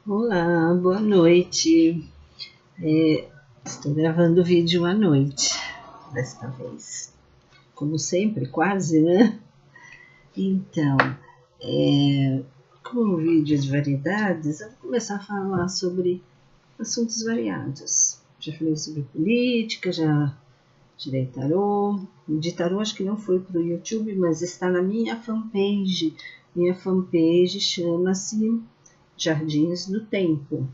Olá, boa noite. Estou gravando o vídeo à noite, desta vez. Como sempre, quase, né? Então, como o vídeo é de variedades, eu vou começar a falar sobre assuntos variados. Já falei sobre política, já tirei tarô. De tarô acho que não foi para o YouTube, mas está na minha fanpage. Minha fanpage chama-se Jardins do Tempo.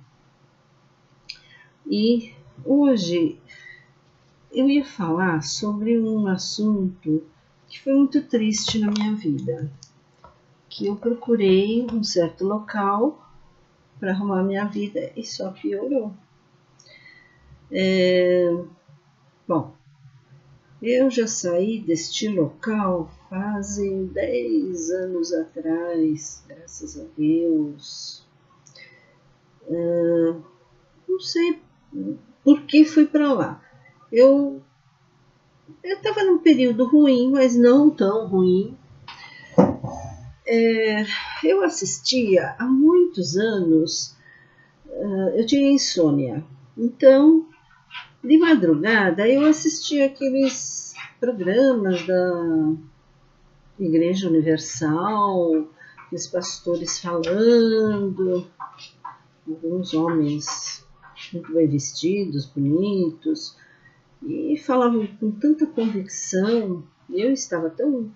E hoje eu ia falar sobre um assunto que foi muito triste na minha vida, que eu procurei um certo local para arrumar minha vida e só piorou. Bom, eu já saí deste local fazem 10 anos atrás, graças a Deus. Não sei por que fui para lá. Eu estava num período ruim, mas não tão ruim. Eu assistia há muitos anos, eu tinha insônia. Então, de madrugada, eu assistia aqueles programas da Igreja Universal, os pastores falando, alguns homens muito bem vestidos, bonitos, e falavam com tanta convicção. Eu estava tão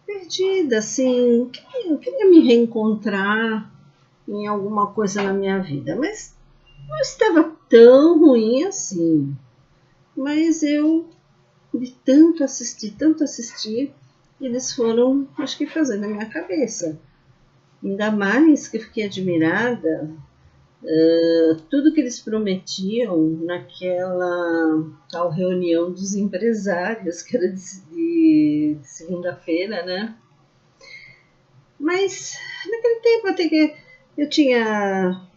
perdida, assim, eu queria me reencontrar em alguma coisa na minha vida, mas não estava tão ruim assim. Mas eu, de tanto assistir, eles foram, acho que, fazendo a minha cabeça. Ainda mais que eu fiquei admirada, tudo que eles prometiam naquela tal reunião dos empresários, que era de segunda-feira, né? Mas naquele tempo até que eu tinha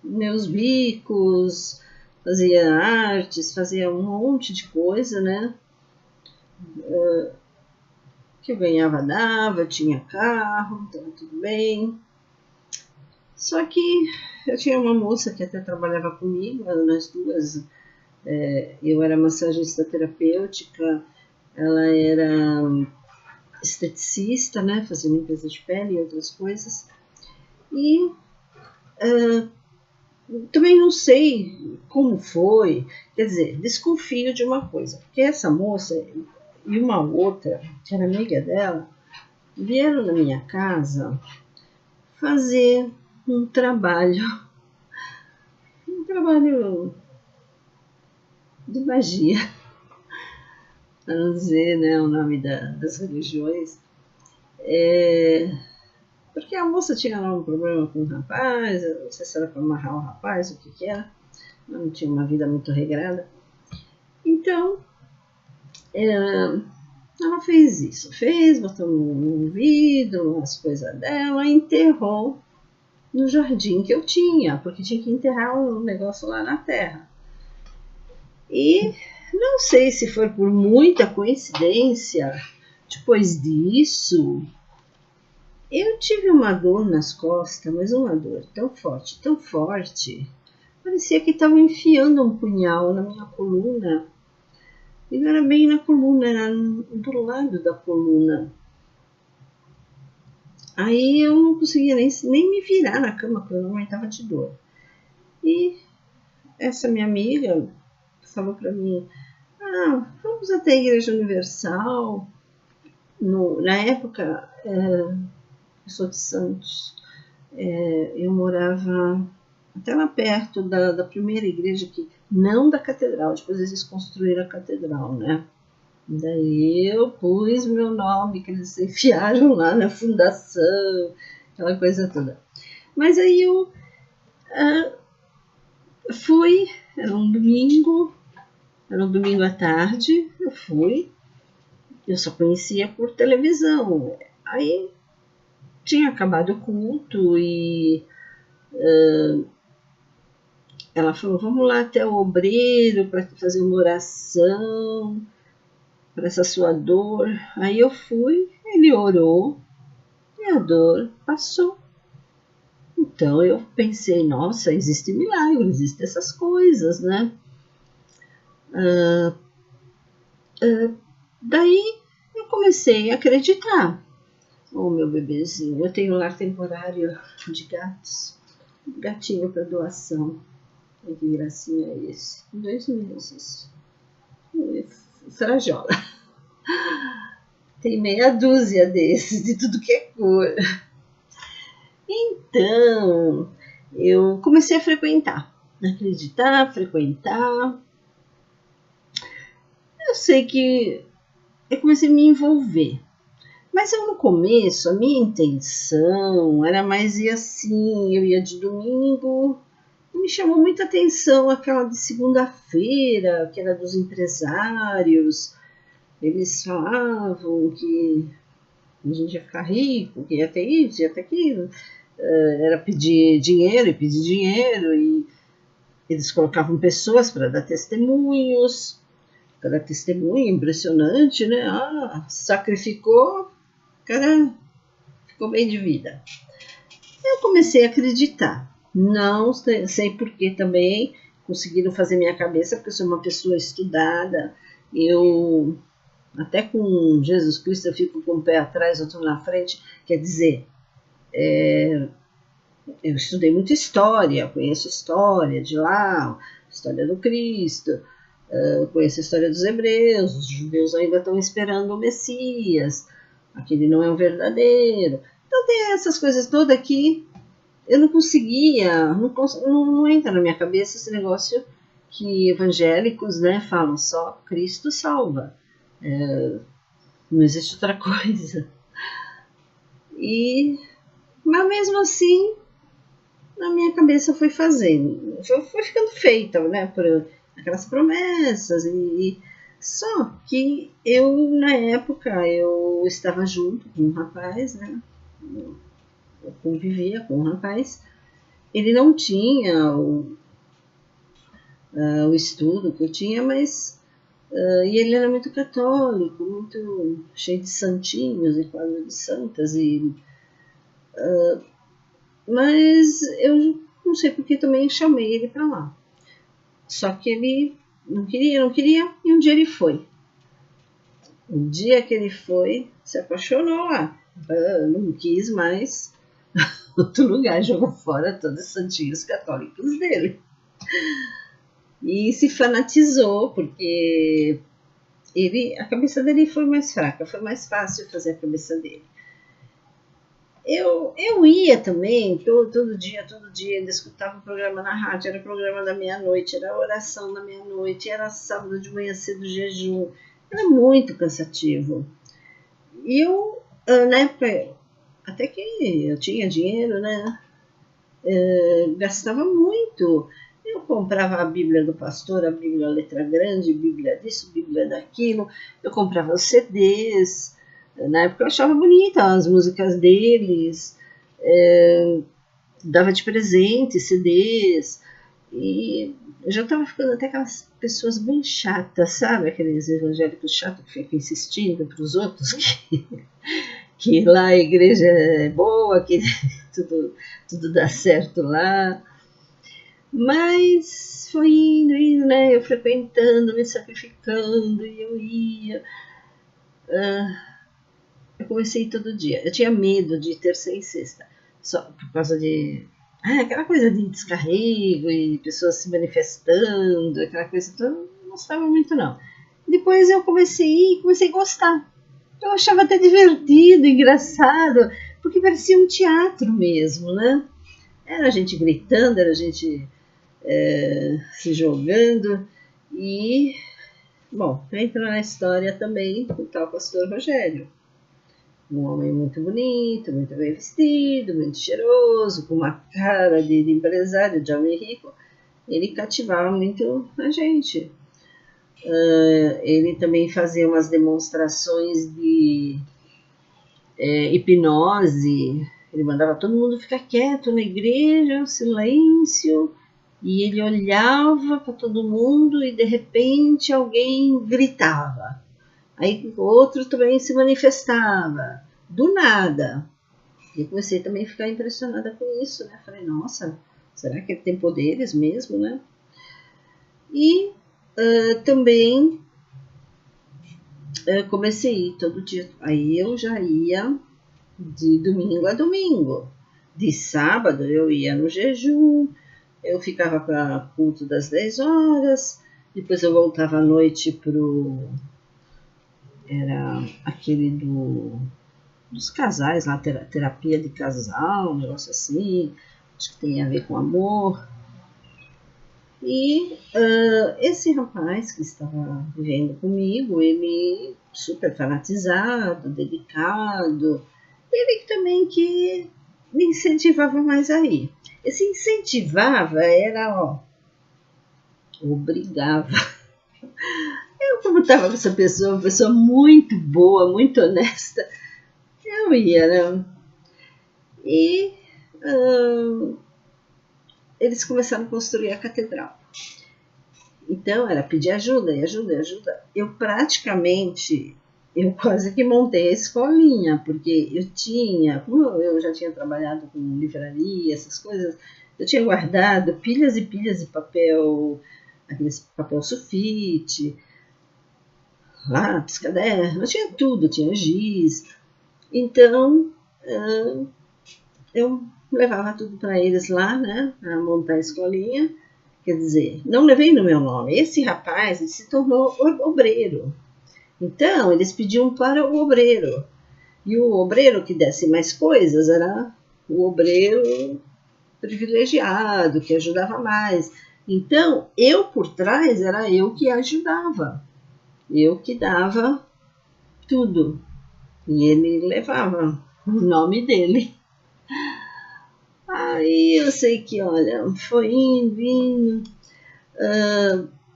meus bicos, fazia artes, fazia um monte de coisa, né? Que eu ganhava dava, eu tinha carro, estava tudo bem. Só que eu tinha uma moça que até trabalhava comigo, nós duas, eu era massagista terapêutica, ela era esteticista, né? Fazia limpeza de pele e outras coisas. E também não sei como foi, quer dizer, desconfio de uma coisa, porque essa moça e uma outra, que era amiga dela, vieram na minha casa fazer um trabalho de magia, para não dizer, né, o nome das religiões, porque a moça tinha lá um problema com o rapaz, eu não sei se era para amarrar o rapaz, o que era, não tinha uma vida muito regrada. Então, ela fez isso, botou no vidro as coisas dela, enterrou no jardim que eu tinha, porque tinha que enterrar um negócio lá na terra. E não sei se foi por muita coincidência, depois disso, eu tive uma dor nas costas, mas uma dor tão forte, parecia que estava enfiando um punhal na minha coluna. E não era bem na coluna, era do lado da coluna. Aí eu não conseguia nem me virar na cama, porque eu não aguentava de dor. E essa minha amiga falou para mim, vamos até a Igreja Universal. Na época, eu sou de Santos, eu morava até lá perto da primeira igreja, não da catedral, depois eles construíram a catedral, né? Daí eu pus meu nome, que eles enfiaram lá na fundação, aquela coisa toda. Mas aí eu fui, era um domingo à tarde, eu fui, eu só conhecia por televisão. Aí tinha acabado o culto e ela falou, vamos lá até o obreiro para fazer uma oração para essa sua dor. Aí eu fui, ele orou e a dor passou. Então eu pensei, nossa, existe milagre, existem essas coisas, né? Daí eu comecei a acreditar. Oh, meu bebezinho, eu tenho um lar temporário de gatos, gatinho para doação. Que gracinha é esse? 2 meses. Frajola. Tem meia dúzia desses, de tudo que é cor. Então, eu comecei a frequentar. Acreditar, frequentar. Eu sei que eu comecei a me envolver. Mas eu, no começo, a minha intenção era mais ir assim, eu ia de domingo. Me chamou muita atenção aquela de segunda-feira, que era dos empresários. Eles falavam que a gente ia ficar rico, que ia ter isso, ia ter aquilo. Era pedir dinheiro e eles colocavam pessoas para dar testemunhos. Cada testemunho impressionante, né? Sacrificou, o cara ficou bem de vida. Eu comecei a acreditar. Não sei por que também conseguiram fazer minha cabeça, porque eu sou uma pessoa estudada. Eu, até com Jesus Cristo, eu fico com o pé atrás, outro na frente. Quer dizer, eu estudei muita história, conheço história de lá, história do Cristo, conheço a história dos hebreus, os judeus ainda estão esperando o Messias, aquele não é o verdadeiro. Então tem essas coisas todas aqui. Eu não conseguia, não entra na minha cabeça esse negócio que evangélicos, né, falam só Cristo salva. Não existe outra coisa. Mas mesmo assim, na minha cabeça foi fazendo, foi ficando feita, né, por aquelas promessas. Só que eu, na época, eu estava junto com um rapaz, né, eu convivia com um rapaz, ele não tinha o estudo que eu tinha, mas e ele era muito católico, muito cheio de santinhos e quadros de santas, mas eu não sei porque também chamei ele para lá. Só que ele não queria, e um dia ele foi. O dia que ele foi, se apaixonou lá, não quis mais outro lugar, jogou fora todos os santinhos católicos dele. E se fanatizou, porque a cabeça dele foi mais fraca, foi mais fácil fazer a cabeça dele. Eu ia também, todo dia, ainda escutava o programa na rádio, era o programa da meia-noite, era a oração da meia-noite, era sábado de manhã cedo jejum, era muito cansativo. E eu, na época, até que eu tinha dinheiro, né, gastava muito. Eu comprava a Bíblia do pastor, a Bíblia letra grande, Bíblia disso, Bíblia daquilo, eu comprava os CDs. Na época eu achava bonita as músicas deles, dava de presente CDs, e eu já estava ficando até aquelas pessoas bem chatas, sabe? Aqueles evangélicos chatos que ficam insistindo para os outros que lá a igreja é boa, que tudo dá certo lá. Mas foi indo, né? Eu frequentando, me sacrificando, e eu ia. Eu comecei todo dia. Eu tinha medo de terça e sexta, só por causa de aquela coisa de descarrego e pessoas se manifestando, aquela coisa toda, não gostava muito não. Depois eu comecei a gostar. Eu achava até divertido, engraçado, porque parecia um teatro mesmo, né? Era a gente gritando, era a gente se jogando. E, bom, entra na história também o tal pastor Rogério. Um homem muito bonito, muito bem vestido, muito cheiroso, com uma cara de empresário, de homem rico. Ele cativava muito a gente. Ele também fazia umas demonstrações de hipnose. Ele mandava todo mundo ficar quieto na igreja, silêncio, e ele olhava para todo mundo e de repente alguém gritava. Aí outro também se manifestava, do nada. E eu comecei também a ficar impressionada com isso, né? Falei, nossa, será que ele tem poderes mesmo, né? E também comecei a ir todo dia. Aí eu já ia de domingo a domingo. De sábado eu ia no jejum, eu ficava para culto das 10 horas, depois eu voltava à noite pro... Era aquele dos casais lá, terapia de casal, um negócio assim, acho que tem a ver com amor. E esse rapaz que estava vivendo comigo, ele super fanatizado, dedicado, ele também que me incentivava mais a ir. Esse incentivava era, ó, obrigava. Eu, como estava com essa pessoa, uma pessoa muito boa, muito honesta, eu ia, né? E eles começaram a construir a catedral. Então, era pedir ajuda, e ajuda, e ajuda. Eu quase que montei a escolinha, porque como eu já tinha trabalhado com livraria, essas coisas, eu tinha guardado pilhas e pilhas de papel, aquele papel sulfite, lápis, caderno, eu tinha tudo, tinha giz. Então, eu levava tudo para eles lá, né, para montar a escolinha. Quer dizer, não levei no meu nome. Esse rapaz ele se tornou obreiro. Então, eles pediam para o obreiro. E o obreiro que desse mais coisas era o obreiro privilegiado, que ajudava mais. Então, eu por trás era eu que ajudava. Eu que dava tudo. E ele levava o nome dele. Aí eu sei que, olha, foi indo.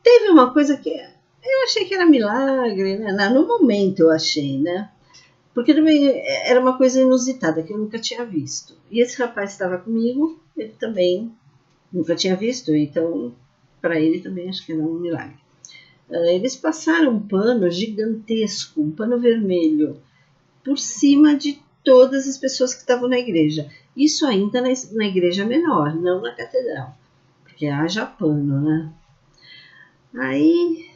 Teve uma coisa que eu achei que era milagre, né? No momento eu achei, né? Porque também era uma coisa inusitada que eu nunca tinha visto. E esse rapaz estava comigo, ele também nunca tinha visto, então para ele também acho que era um milagre. Eles passaram um pano gigantesco, um pano vermelho, por cima de todas as pessoas que estavam na igreja. Isso ainda na igreja menor, não na catedral, porque haja pano, né? Aí,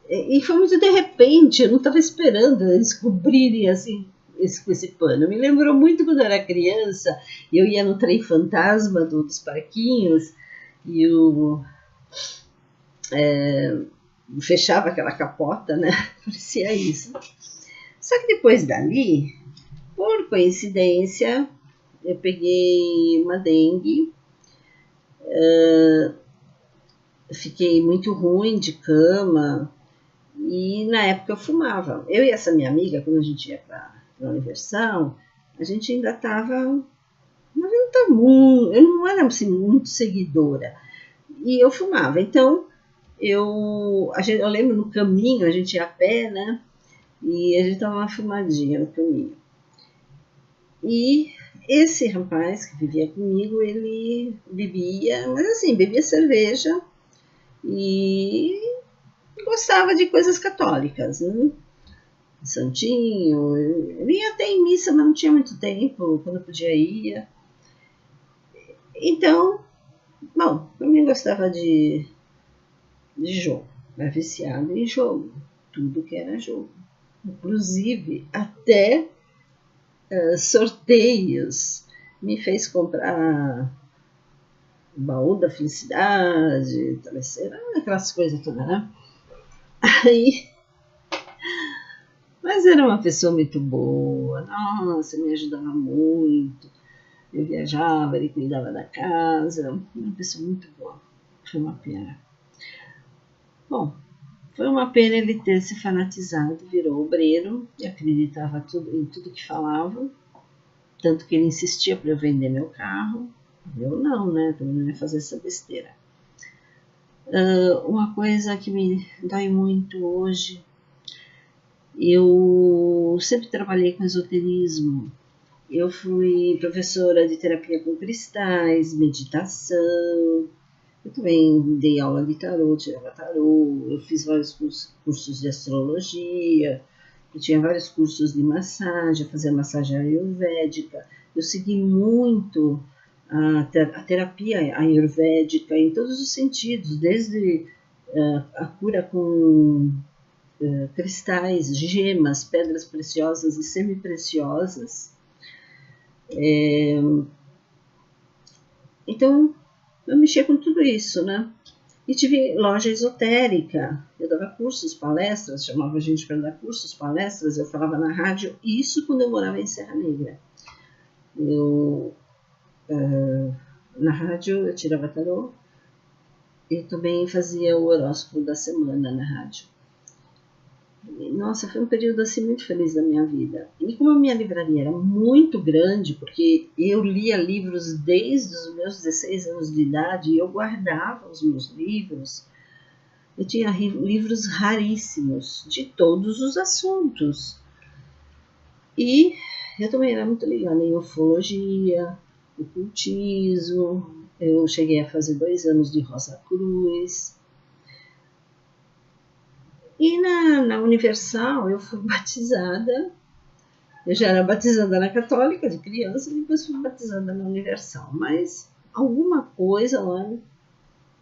e foi muito de repente, eu não estava esperando eles cobrirem assim esse pano. Me lembrou muito quando eu era criança, eu ia no trem fantasma dos parquinhos e fechava aquela capota, né? Parecia isso. Só que depois dali, por coincidência, eu peguei uma dengue, fiquei muito ruim de cama e na época eu fumava. Eu e essa minha amiga, quando a gente ia para a Universal, a gente ainda estava... Eu não era assim, muito seguidora. E eu fumava. Então, eu lembro no caminho, a gente ia a pé, né? E a gente dava uma fumadinha no caminho. E esse rapaz que vivia comigo, ele bebia, mas assim, bebia cerveja e gostava de coisas católicas, né? Santinho, ele ia até em missa, mas não tinha muito tempo, quando podia ir. Então, bom, também gostava de jogo, era viciado em jogo, tudo que era jogo. Inclusive, até sorteios, me fez comprar o baú da felicidade, travesseira, aquelas coisas todas, né? Aí, mas era uma pessoa muito boa, nossa, me ajudava muito. Eu viajava, ele cuidava da casa, uma pessoa muito boa. Foi uma pena. Bom, foi uma pena ele ter se fanatizado, virou obreiro e acreditava em tudo que falava, tanto que ele insistia para eu vender meu carro. Eu não, né? Também não ia fazer essa besteira. Uma coisa que me dói muito hoje, eu sempre trabalhei com esoterismo. Eu fui professora de terapia com cristais, meditação. Eu também dei aula de tarô, tirava tarô. Eu fiz vários cursos de astrologia. Eu tinha vários cursos de massagem, eu fazia massagem ayurvédica. Eu segui muito a terapia ayurvédica em todos os sentidos, desde a cura com cristais, gemas, pedras preciosas e semi-preciosas. Então, eu mexia com tudo isso, né? E tive loja esotérica, eu dava cursos, palestras, chamava a gente para dar cursos, palestras, eu falava na rádio, isso quando eu morava em Serra Negra. Na rádio eu tirava tarô e também fazia o horóscopo da semana na rádio. Nossa, foi um período assim muito feliz da minha vida. E como a minha livraria era muito grande, porque eu lia livros desde os meus 16 anos de idade e eu guardava os meus livros, eu tinha livros raríssimos de todos os assuntos. E eu também era muito ligada em ufologia, ocultismo. Eu cheguei a fazer 2 anos de Rosa Cruz. E na Universal eu fui batizada. Eu já era batizada na Católica de criança, depois fui batizada na Universal. Mas alguma coisa lá,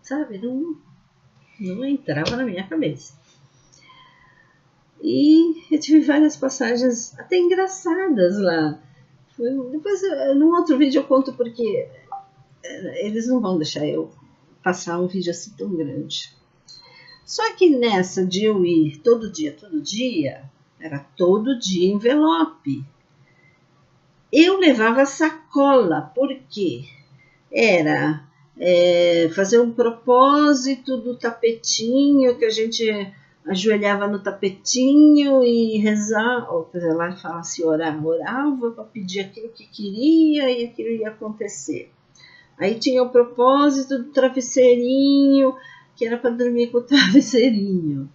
sabe, não entrava na minha cabeça. E eu tive várias passagens até engraçadas lá. Depois, num outro vídeo eu conto porque eles não vão deixar eu passar um vídeo assim tão grande. Só que nessa de eu ir todo dia, era todo dia envelope. Eu levava sacola, porque era fazer um propósito do tapetinho, que a gente ajoelhava no tapetinho e rezar, ou quer dizer, lá fala assim, orava para pedir aquilo que queria e aquilo ia acontecer. Aí tinha o propósito do travesseirinho, que era para dormir com o travesseirinho.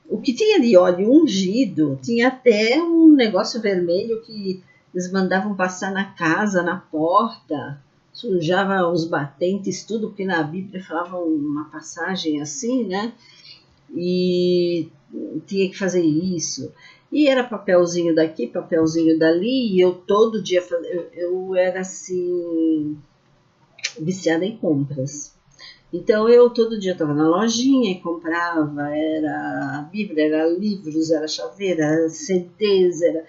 O que tinha de óleo ungido, tinha até um negócio vermelho que eles mandavam passar na casa, na porta, sujava os batentes, tudo, porque na Bíblia falava uma passagem assim, né? E tinha que fazer isso. E era papelzinho daqui, papelzinho dali, e eu todo dia, eu era assim, viciada em compras. Então eu todo dia estava na lojinha e comprava, era a Bíblia, era livros, era chaveira, era CDs, era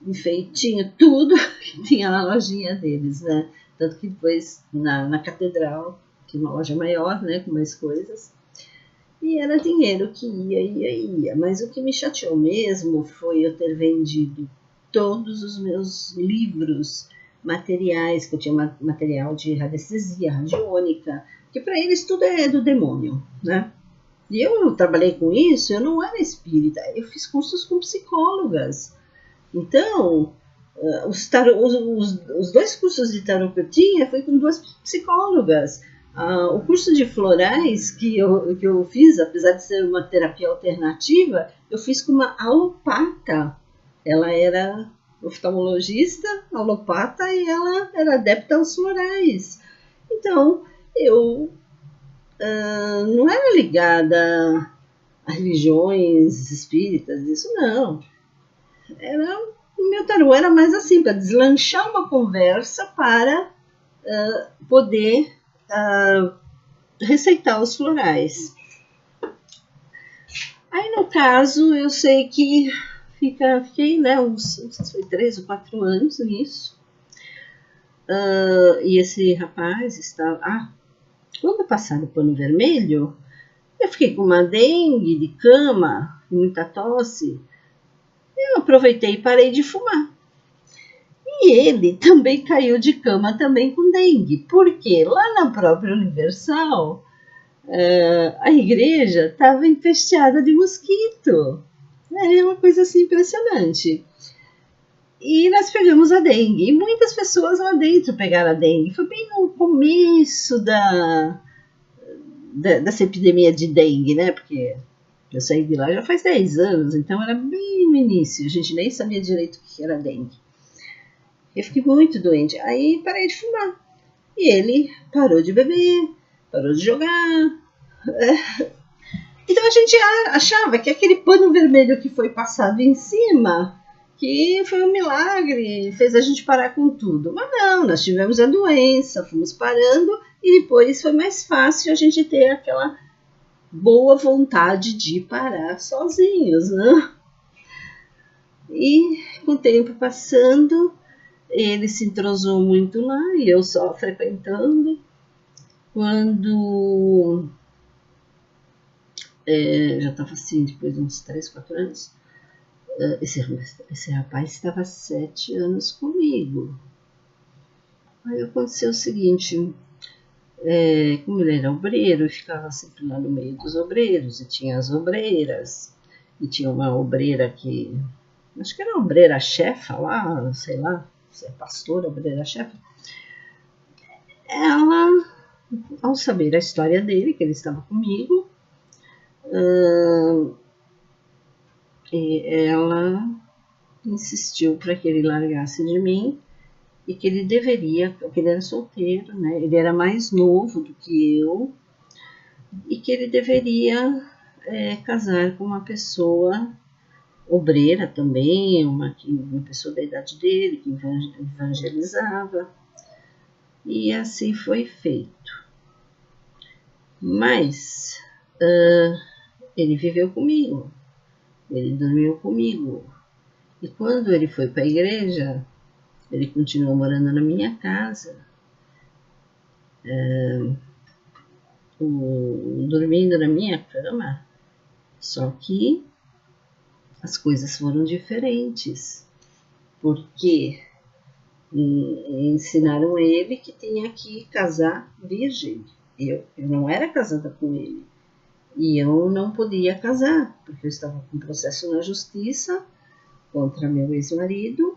enfeitinho, tudo que tinha na lojinha deles, né? Tanto que depois na Catedral, que é uma loja maior, né, com mais coisas, e era dinheiro que ia. Mas o que me chateou mesmo foi eu ter vendido todos os meus livros materiais, que eu tinha material de radiestesia, radiônica, que para eles tudo é do demônio, né? E eu trabalhei com isso, eu não era espírita, eu fiz cursos com psicólogas. Então, os 2 cursos de tarô que eu tinha foi com 2 psicólogas. O curso de florais que eu fiz, apesar de ser uma terapia alternativa, eu fiz com uma alopata. Ela era oftalmologista, alopata, e ela era adepta aos florais. Então, eu não era ligada a religiões espíritas, isso não. O meu tarô era mais assim, para deslanchar uma conversa para poder receitar os florais. Aí, no caso, eu sei que fiquei, né, não sei se foi 3 ou 4 anos nisso. E esse rapaz estava... quando passaram o pano vermelho, eu fiquei com uma dengue de cama, muita tosse. Eu aproveitei e parei de fumar. E ele também caiu de cama também com dengue. Porque lá na própria Universal, a igreja estava empesteada de mosquito. É uma coisa assim impressionante. E nós pegamos a dengue. E muitas pessoas lá dentro pegaram a dengue. Foi bem no começo dessa epidemia de dengue, né? Porque eu saí de lá já faz 10 anos, então era bem no início. A gente nem sabia direito o que era dengue. Eu fiquei muito doente. Aí parei de fumar. E ele parou de beber, parou de jogar. Então a gente achava que aquele pano vermelho que foi passado em cima, que foi um milagre, fez a gente parar com tudo. Mas não, nós tivemos a doença, fomos parando e depois foi mais fácil a gente ter aquela boa vontade de parar sozinhos, né? E com o tempo passando, ele se entrosou muito lá e eu só frequentando. Quando já estava assim, depois de uns 3, 4 anos, esse rapaz estava 7 anos comigo. Aí aconteceu o seguinte, como ele era obreiro, eu ficava sempre lá no meio dos obreiros, e tinha as obreiras, e tinha uma obreira que, acho que era obreira chefa lá, sei lá, se é pastora, obreira chefa. Ela, ao saber a história dele, que ele estava comigo, ela insistiu para que ele largasse de mim e que ele deveria, porque ele era solteiro, né? Ele era mais novo do que eu, e que ele deveria casar com uma pessoa obreira também, uma pessoa da idade dele, que evangelizava. E assim foi feito. Mas ele viveu comigo, ele dormiu comigo. E quando ele foi para a igreja, ele continuou morando na minha casa, dormindo na minha cama, só que as coisas foram diferentes, porque ensinaram ele que tinha que casar virgem. Eu não era casada com ele, e eu não podia casar, porque eu estava com processo na justiça contra meu ex-marido.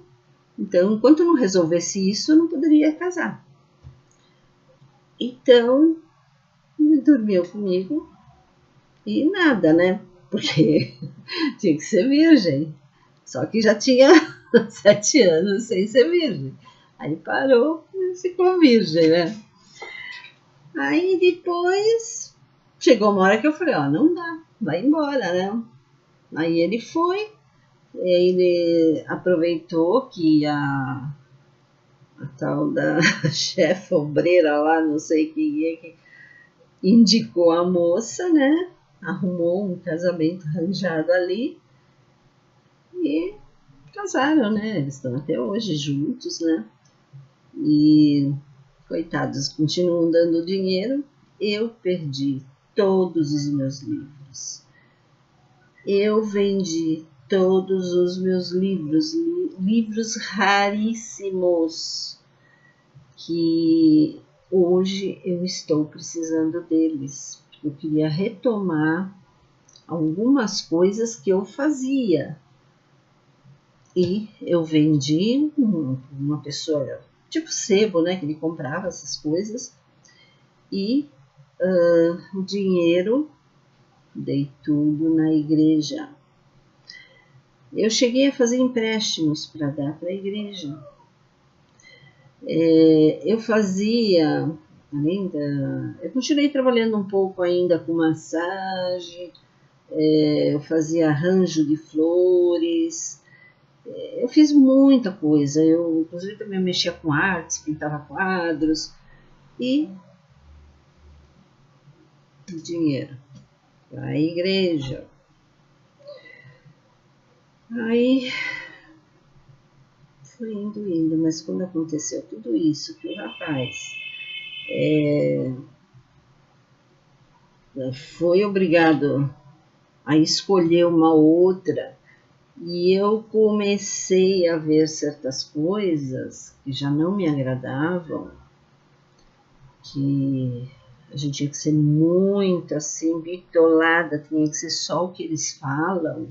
Então, enquanto eu não resolvesse isso, eu não poderia casar. Então, ele dormiu comigo e nada, né? Porque tinha que ser virgem. Só que já tinha 7 anos sem ser virgem. Aí parou e ficou virgem, né? Aí depois chegou uma hora que eu falei, não dá, vai embora, né? Aí ele foi, ele aproveitou que a tal da chefe obreira lá, não sei quem é, que indicou a moça, né? Arrumou um casamento arranjado ali e casaram, né? Eles estão até hoje juntos, né? E coitados, continuam dando dinheiro. Eu perdi todos os meus livros. Eu vendi todos os meus livros raríssimos, que hoje eu estou precisando deles. Eu queria retomar algumas coisas que eu fazia. E eu vendi uma pessoa, tipo sebo, né, que ele comprava essas coisas. E o dinheiro dei tudo na igreja. Eu cheguei a fazer empréstimos para dar para a igreja. Eu fazia, eu continuei trabalhando um pouco ainda com massagem, eu fazia arranjo de flores, eu fiz muita coisa. Eu, inclusive, também mexia com artes, pintava quadros e dinheiro para a igreja. Aí foi indo, mas quando aconteceu tudo isso, que o rapaz foi obrigado a escolher uma outra, e eu comecei a ver certas coisas que já não me agradavam, que a gente tinha que ser muito assim, bitolada, tinha que ser só o que eles falam.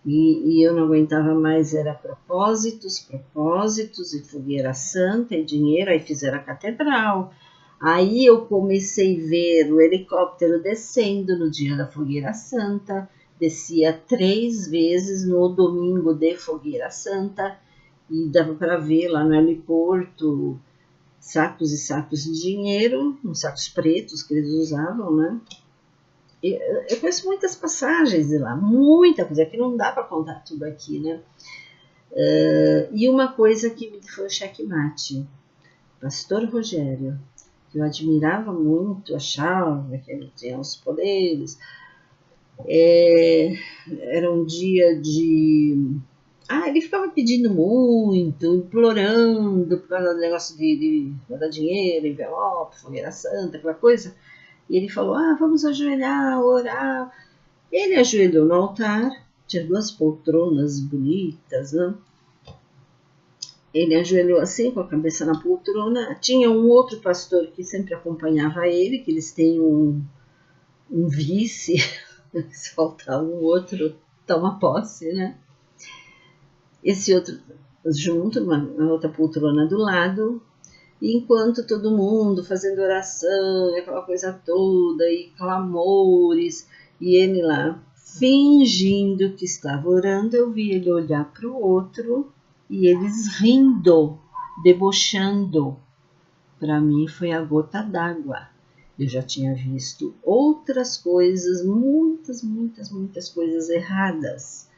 E eu não aguentava mais, era propósitos, e fogueira santa, e dinheiro. Aí fizeram a catedral. Aí eu comecei a ver o helicóptero descendo no dia da fogueira santa, descia 3 vezes no domingo de fogueira santa, e dava para ver lá no heliporto sacos e sacos de dinheiro, uns sacos pretos que eles usavam, né? Eu conheço muitas passagens de lá, muita coisa, que não dá para contar tudo aqui, né? E uma coisa que me foi o checkmate, Pastor Rogério, que eu admirava muito, achava que ele tinha os poderes. Era um dia de... ele ficava pedindo muito, implorando por causa do negócio de dar dinheiro, envelope, fogueira santa, aquela coisa. E ele falou, vamos ajoelhar, orar. Ele ajoelhou no altar, tinha 2 poltronas bonitas, né? Ele ajoelhou assim, com a cabeça na poltrona. Tinha um outro pastor que sempre acompanhava ele, que eles têm um vice, se faltar um outro, toma posse, né? Esse outro junto, uma outra poltrona do lado, e enquanto todo mundo fazendo oração, aquela coisa toda, e clamores, e ele lá fingindo que estava orando, eu vi ele olhar para o outro, e eles rindo, debochando. Para mim foi a gota d'água. Eu já tinha visto outras coisas, muitas coisas erradas.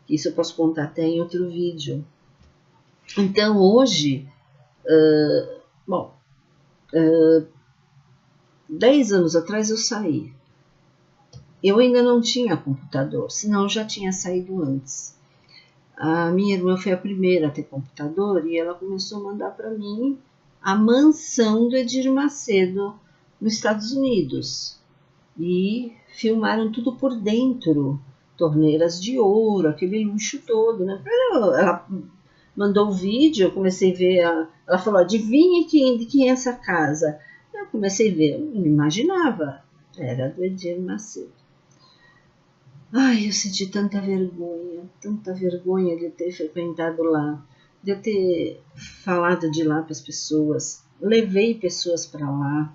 Isso eu posso contar até em outro vídeo. Então hoje, 10 anos atrás eu saí. Eu ainda não tinha computador, senão eu já tinha saído antes. A minha irmã foi a primeira a ter computador e ela começou a mandar para mim a mansão do Edir Macedo nos Estados Unidos. E filmaram tudo por dentro, torneiras de ouro, aquele luxo todo, né? Ela mandou o vídeo, eu comecei a ver, ela falou, adivinha de quem é essa casa? Eu comecei a ver, eu não imaginava, era do Edir Macedo. Eu senti tanta vergonha de ter frequentado lá, de eu ter falado de lá para as pessoas, levei pessoas para lá.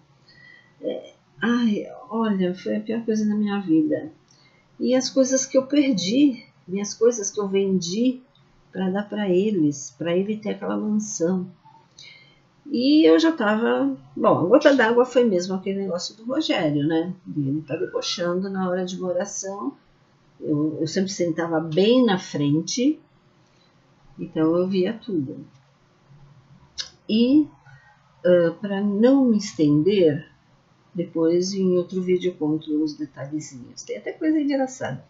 Olha, foi a pior coisa da minha vida. E as coisas que eu perdi, minhas coisas que eu vendi para dar para eles, para ele ter aquela mansão. E eu já estava... Bom, a gota d'água foi mesmo aquele negócio do Rogério, né? Ele tá debochando na hora de uma oração. Eu sempre sentava bem na frente, então eu via tudo. E para não me estender, depois em outro vídeo eu conto uns detalhezinhos. Tem até coisa engraçada.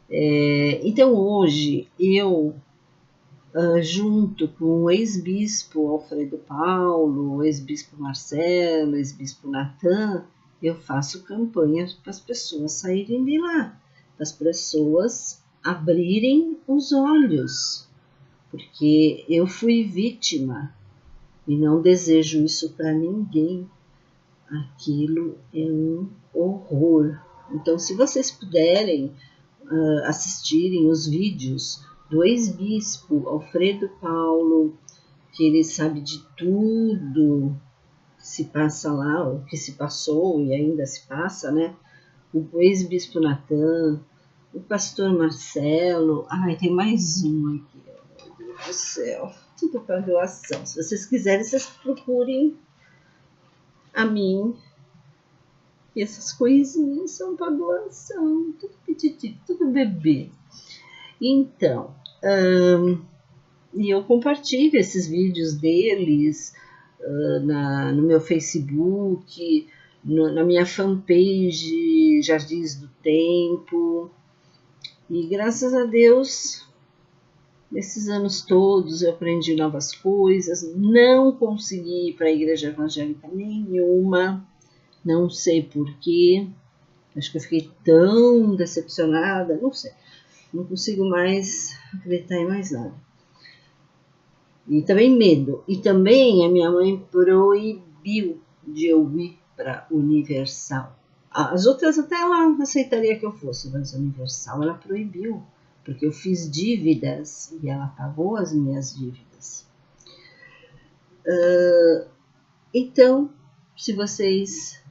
Então hoje eu, junto com o ex-bispo Alfredo Paulo, o ex-bispo Marcelo, o ex-bispo Natan, eu faço campanha para as pessoas saírem de lá, para as pessoas abrirem os olhos, porque eu fui vítima e não desejo isso para ninguém. Aquilo é um horror. Então, se vocês puderem assistirem os vídeos do ex-bispo Alfredo Paulo, que ele sabe de tudo que se passa lá, o que se passou e ainda se passa, né? O ex-bispo Natan, o pastor Marcelo, tem mais um aqui, meu Deus do céu, tudo para doação. Se vocês quiserem, vocês procurem a mim, e essas coisinhas são para doação, tudo petitito, tudo bebê. Então, e eu compartilho esses vídeos deles no meu Facebook, na minha fanpage Jardins do Tempo, e graças a Deus, nesses anos todos eu aprendi novas coisas, não consegui ir para a igreja evangélica nenhuma, não sei porquê, acho que eu fiquei tão decepcionada, não sei, não consigo mais acreditar em mais nada. E também medo. E também a minha mãe proibiu de eu ir para Universal. As outras até ela aceitaria que eu fosse, mas a Universal ela proibiu, porque eu fiz dívidas e ela pagou as minhas dívidas. Então, se vocês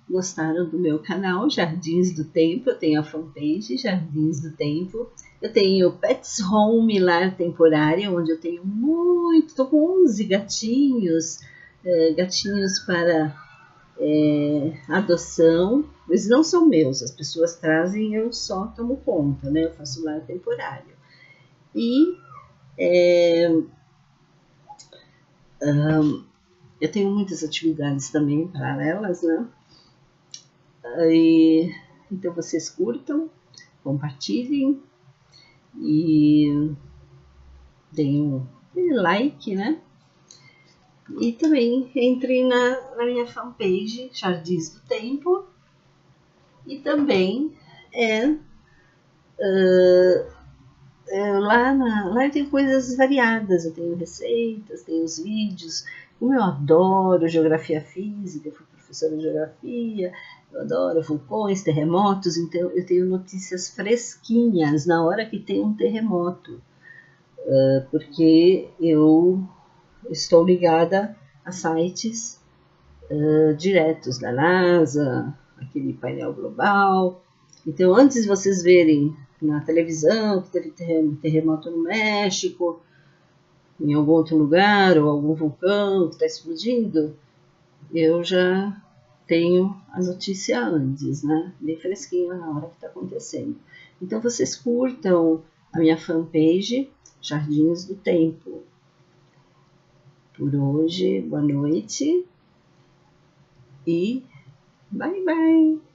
gostaram do meu canal Jardins do Tempo, eu tenho a fanpage Jardins do Tempo, eu tenho Pets Home Lar Temporária, onde eu tenho estou com 11 gatinhos, gatinhos para adoção, eles não são meus, as pessoas trazem e eu só tomo conta, né? Eu faço lar temporário. E eu tenho muitas atividades também paralelas, né? Então vocês curtam, compartilhem e deem um like, né? E também entrem na minha fanpage Jardins do Tempo. E também lá tem coisas variadas, eu tenho receitas, tenho os vídeos. Como eu adoro geografia física, eu fui professora de geografia, eu adoro vulcões, terremotos, então eu tenho notícias fresquinhas na hora que tem um terremoto, porque eu estou ligada a sites diretos da NASA, aquele painel global. Então, antes de vocês verem na televisão que teve terremoto no México, em algum outro lugar, ou algum vulcão que está explodindo, eu já tenho a notícia antes, né? Bem fresquinha na hora que está acontecendo. Então, vocês curtam a minha fanpage Jardins do Tempo. Por hoje, boa noite e bye bye!